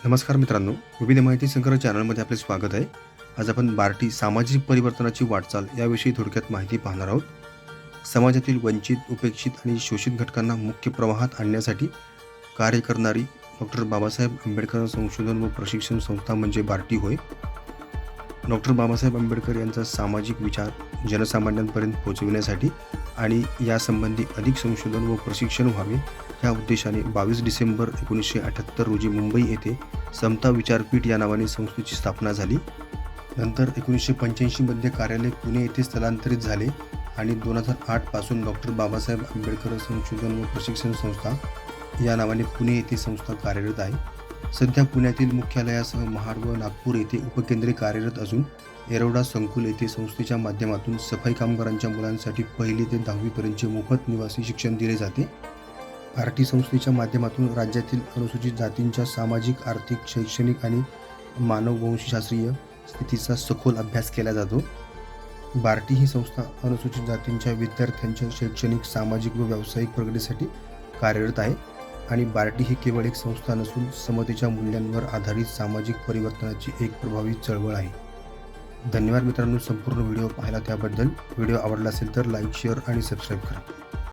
नमस्कार मित्रांनो, विविध माहिती संग्रह चॅनलमध्ये आपले स्वागत आहे. आज आपण बार्टी सामाजिक परिवर्तनाची वाटचाल याविषयी थोडक्यात माहिती पाहणार आहोत. समाजातील वंचित, उपेक्षित आणि शोषित घटकांना मुख्य प्रवाहात आणण्यासाठी कार्य करणारी डॉक्टर बाबासाहेब आंबेडकर संशोधन व प्रशिक्षण संस्था म्हणजे बार्टी होय. डॉक्टर बाबासाहेब आंबेडकर यांचा सामाजिक विचार जनसामान्यांपर्यंत पोहोचविण्यासाठी आणि यासंबंधी अधिक संशोधन व प्रशिक्षण व्हावे या उद्देशाने 22 डिसेंबर 1978 रोजी मुंबई येथे समता विचारपीठ या नावाने संस्थेची स्थापना झाली. नंतर 1985 मध्ये कार्यालय पुणे येथे स्थलांतरित झाले आणि 2008 पासून डॉक्टर बाबासाहेब आंबेडकर संशोधन व प्रशिक्षण संस्था या नावाने पुणे येथे संस्था कार्यरत आहे. सध्या पुण्यातील मुख्यालयासह महाड व नागपूर येथे उपकेंद्रे कार्यरत असून येरवडा संकुल येथे संस्थेच्या माध्यमातून सफाई कामगारांच्या मुलांसाठी 1ली ते 10वी पर्यंतचे मोफत निवासी शिक्षण दिले जाते. बार्टी संस्थेच्या माध्यमातून राज्यातील अनुसूचित जातींच्या सामाजिक, आर्थिक, शैक्षणिक आणि मानववंशशास्त्रीय स्थितीचा सखोल अभ्यास केला जातो. बार्टी ही संस्था अनुसूचित जातींच्या विद्यार्थ्यांच्या शैक्षणिक, सामाजिक व व्यावसायिक प्रगतीसाठी कार्यरत आहे आणि बार्टी ही केवळ एक संस्था नसून समतेच्या मूल्यांवर आधारित सामाजिक परिवर्तनाची एक प्रभावी चळवळ आहे. धन्यवाद मित्रांनो, संपूर्ण व्हिडिओ पाहिला त्याबद्दल. व्हिडिओ आवडला असेल तर लाईक, शेअर आणि सबस्क्राईब करा.